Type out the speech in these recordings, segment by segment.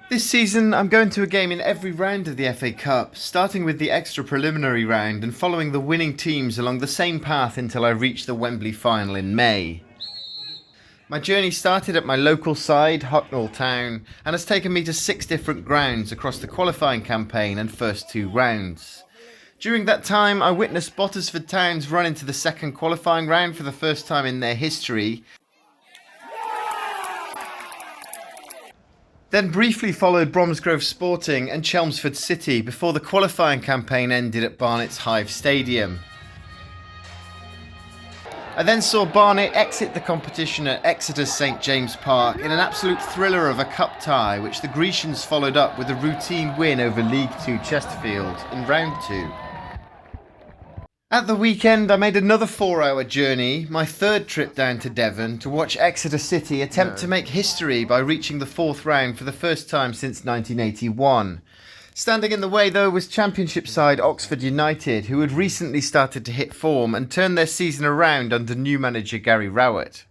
This season, I'm going to a game in every round of the FA Cup, starting with the extra preliminary round and following the winning teams along the same path until I reach the Wembley final in May. My journey started at my local side, Hucknall Town, and has taken me to 6 different grounds across the qualifying campaign and first 2 rounds. During that time, I witnessed Bottisford Town's run into the second qualifying round for the first time in their history, then briefly followed Bromsgrove Sporting and Chelmsford City before the qualifying campaign ended at Barnet's Hive Stadium. I then saw Barnet exit the competition at Exeter's St James Park in an absolute thriller of a cup tie, which the Grecians followed up with a routine win over League 2 Chesterfield in round 2. At the weekend, I made another 4-hour journey, my third trip down to Devon, to watch Exeter City attempt to make history by reaching the 4th round for the first time since 1981. Standing in the way, though, was Championship side Oxford United, who had recently started to hit form and turn their season around under new manager Gary Rowett.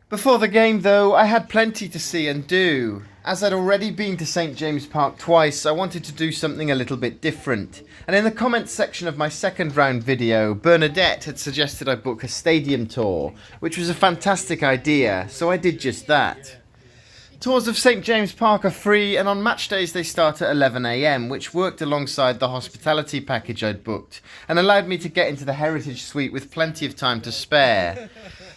Before the game, though, I had plenty to see and do. As I'd already been to St James Park twice, I wanted to do something a little bit different. And in the comments section of my second round video, Bernadette had suggested I book a stadium tour, which was a fantastic idea, so I did just that. Tours of St James Park are free, and on match days they start at 11 AM, which worked alongside the hospitality package I'd booked, and allowed me to get into the Heritage Suite with plenty of time to spare.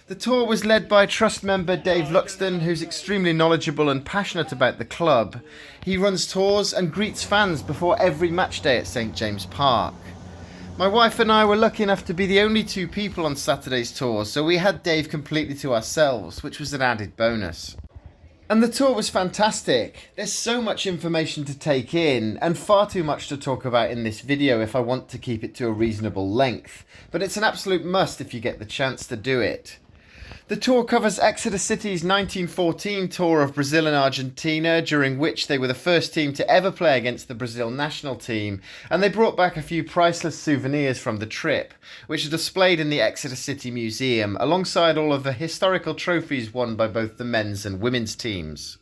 The tour was led by Trust member Dave Luxton, who's extremely knowledgeable and passionate about the club. He runs tours and greets fans before every match day at St James Park. My wife and I were lucky enough to be the only 2 people on Saturday's tour, so we had Dave completely to ourselves, which was an added bonus. And the tour was fantastic. There's so much information to take in, and far too much to talk about in this video if I want to keep it to a reasonable length, but it's an absolute must if you get the chance to do it. The tour covers Exeter City's 1914 tour of Brazil and Argentina, during which they were the first team to ever play against the Brazil national team, and they brought back a few priceless souvenirs from the trip, which are displayed in the Exeter City Museum, alongside all of the historical trophies won by both the men's and women's teams.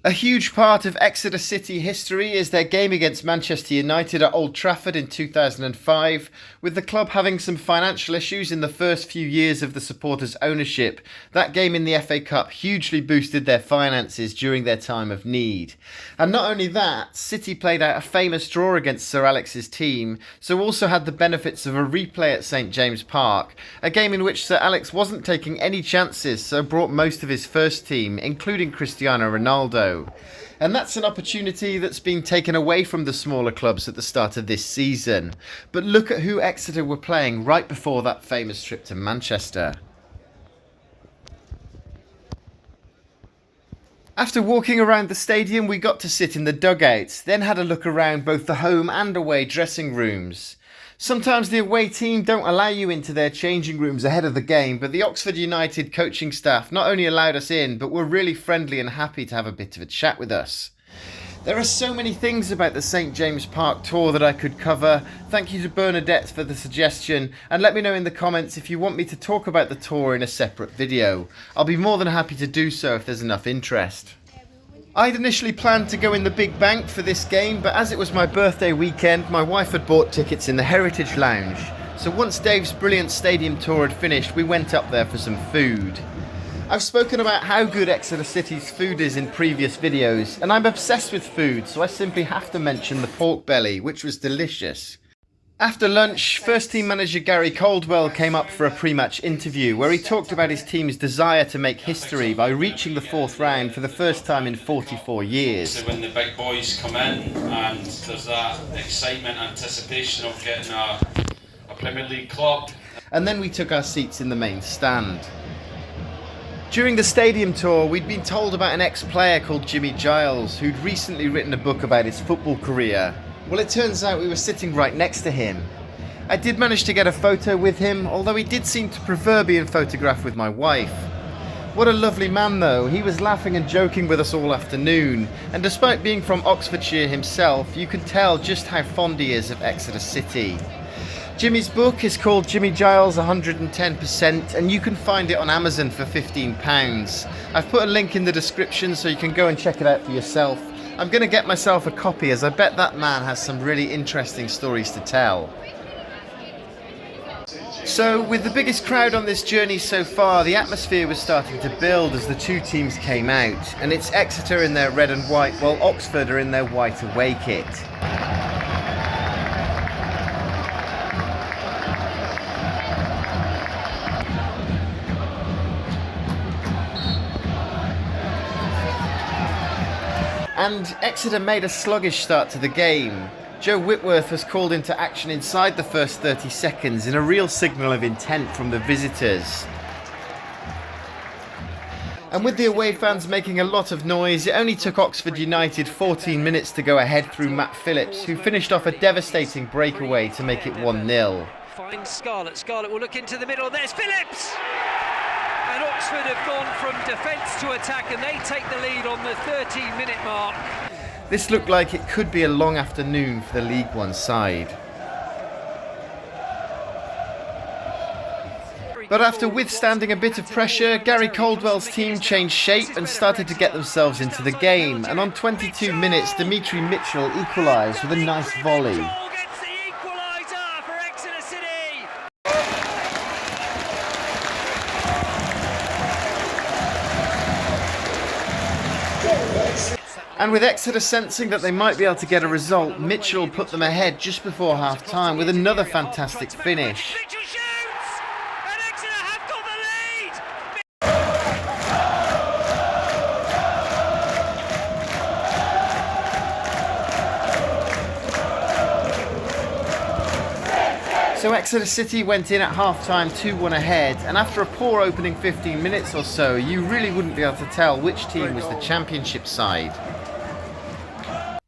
A huge part of Exeter City history is their game against Manchester United at Old Trafford in 2005, with the club having some financial issues in the first few years of the supporters' ownership. That game in the FA Cup hugely boosted their finances during their time of need. And not only that, City played out a famous draw against Sir Alex's team, so also had the benefits of a replay at St James Park, a game in which Sir Alex wasn't taking any chances, so brought most of his first team, including Cristiano Ronaldo. And that's an opportunity that's been taken away from the smaller clubs at the start of this season. But look at who Exeter were playing right before that famous trip to Manchester. After walking around the stadium, we got to sit in the dugouts, then had a look around both the home and away dressing rooms. Sometimes the away team don't allow you into their changing rooms ahead of the game, but the Oxford United coaching staff not only allowed us in, but were really friendly and happy to have a bit of a chat with us. There are so many things about the St James Park tour that I could cover. Thank you to Bernadette for the suggestion, and let me know in the comments if you want me to talk about the tour in a separate video. I'll be more than happy to do so if there's enough interest. I'd initially planned to go in the Big Bank for this game, but as it was my birthday weekend, my wife had bought tickets in the Heritage Lounge. So once Dave's brilliant stadium tour had finished, we went up there for some food. I've spoken about how good Exeter City's food is in previous videos, and I'm obsessed with food, so I simply have to mention the pork belly, which was delicious. After lunch, first team manager Gary Caldwell came up for a pre-match interview where he talked about his team's desire to make history by reaching the 4th round for the first time in 44 years. So when the big boys come in and there's that excitement, anticipation of getting a Premier League club. And then we took our seats in the main stand. During the stadium tour, we'd been told about an ex-player called Jimmy Giles who'd recently written a book about his football career. Well, it turns out we were sitting right next to him. I did manage to get a photo with him, although he did seem to prefer being photographed with my wife. What a lovely man though, he was laughing and joking with us all afternoon, and despite being from Oxfordshire himself, you can tell just how fond he is of Exeter City. Jimmy's book is called Jimmy Giles 110%, and you can find it on Amazon for £15. I've put a link in the description so you can go and check it out for yourself. I'm going to get myself a copy, as I bet that man has some really interesting stories to tell. So, with the biggest crowd on this journey so far, the atmosphere was starting to build as the two teams came out, and it's Exeter in their red and white, while Oxford are in their white away kit. And Exeter made a sluggish start to the game. Joe Whitworth was called into action inside the first 30 seconds in a real signal of intent from the visitors. And with the away fans making a lot of noise, it only took Oxford United 14 minutes to go ahead through Matt Phillips, who finished off a devastating breakaway to make it 1-0. Finds Scarlett. Scarlett will look into the middle. There's Phillips! And Oxford have gone from defence to attack, and they take the lead on the 13-minute mark. This looked like it could be a long afternoon for the League One side. But after withstanding a bit of pressure, Gary Caldwell's team changed shape and started to get themselves into the game. And on 22 minutes, Dimitri Mitchell equalised with a nice volley. And with Exeter sensing that they might be able to get a result, Mitchell put them ahead just before half-time with another fantastic finish. So Exeter City went in at half-time 2-1 ahead, and after a poor opening 15 minutes or so, you really wouldn't be able to tell which team was the championship side.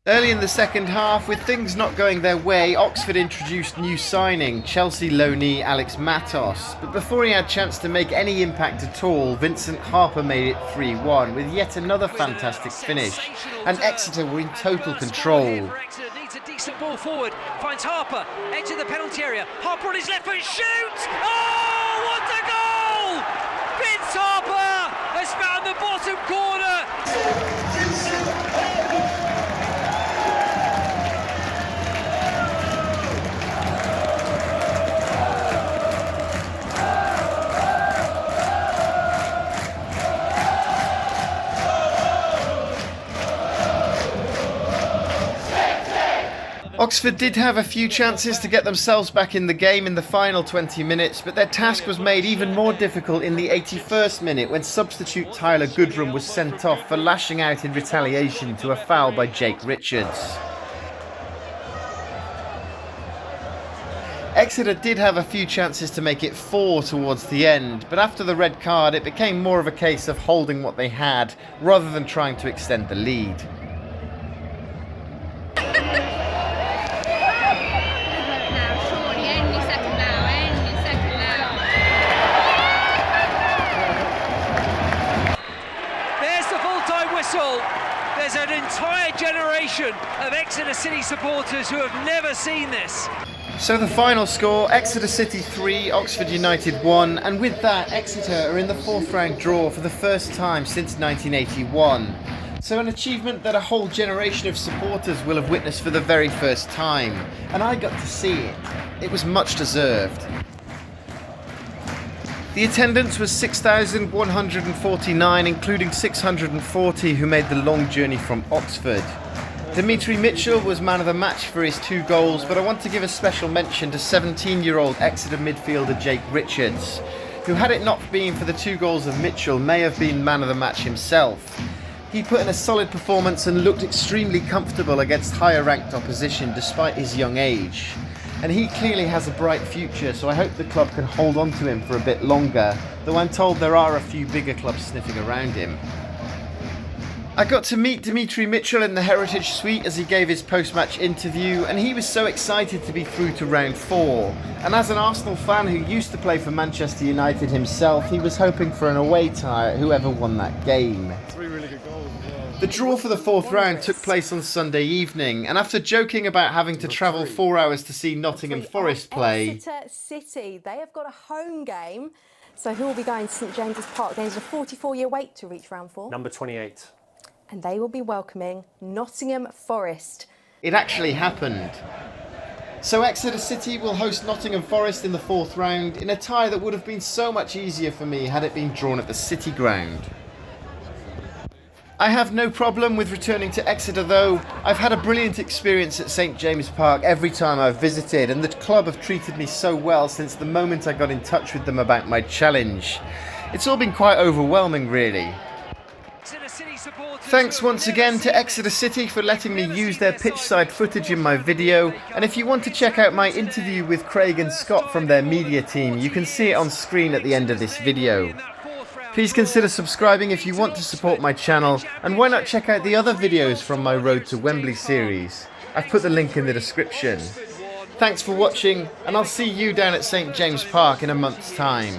Early in the second half, with things not going their way, Oxford introduced new signing, Chelsea loanee Alex Matos. But before he had a chance to make any impact at all, Vincent Harper made it 3-1 with yet another fantastic finish, and Exeter were in total control. Needs a decent ball forward, finds Harper, edge of the penalty area, Harper on his left foot, shoots! Oh, what a goal! Vince Harper has found the bottom corner! Oxford did have a few chances to get themselves back in the game in the final 20 minutes, but their task was made even more difficult in the 81st minute when substitute Tyler Goodrum was sent off for lashing out in retaliation to a foul by Jake Richards. Exeter did have a few chances to make it 4 towards the end, but after the red card it became more of a case of holding what they had rather than trying to extend the lead. There's an entire generation of Exeter City supporters who have never seen this. So the final score, Exeter City 3, Oxford United 1, and with that Exeter are in the fourth round draw for the first time since 1981. So an achievement that a whole generation of supporters will have witnessed for the very first time, and I got to see it. It was much deserved. The attendance was 6,149, including 640 who made the long journey from Oxford. Dimitri Mitchell was man of the match for his 2 goals, but I want to give a special mention to 17-year-old Exeter midfielder Jake Richards, who, had it not been for the 2 goals of Mitchell, may have been man of the match himself. He put in a solid performance and looked extremely comfortable against higher ranked opposition despite his young age. And he clearly has a bright future, so I hope the club can hold on to him for a bit longer, though I'm told there are a few bigger clubs sniffing around him. I got to meet Dimitri Mitchell in the Heritage Suite as he gave his post-match interview, and he was so excited to be through to round 4. And as an Arsenal fan who used to play for Manchester United himself, he was hoping for an away tie at whoever won that game. 3 really good goals as well. The draw for the fourth round took place on Sunday evening, and after joking about having to travel 4 hours to see Nottingham Forest play, Exeter City, they have got a home game. So who will be going to St James's Park? There's a 44-year wait to reach round 4. Number 28. And they will be welcoming Nottingham Forest. it actually happened. So Exeter City will host Nottingham Forest in the fourth round in a tie that would have been so much easier for me had it been drawn at the City ground. I have no problem with returning to Exeter though. I've had a brilliant experience at St James Park every time I've visited, and the club have treated me so well since the moment I got in touch with them about my challenge. It's all been quite overwhelming really. Thanks once again to Exeter City for letting me use their pitchside footage in my video, and if you want to check out my interview with Craig and Scott from their media team, you can see it on screen at the end of this video. Please consider subscribing if you want to support my channel, and why not check out the other videos from my Road to Wembley series. I've put the link in the description. Thanks for watching, and I'll see you down at St James Park in a month's time.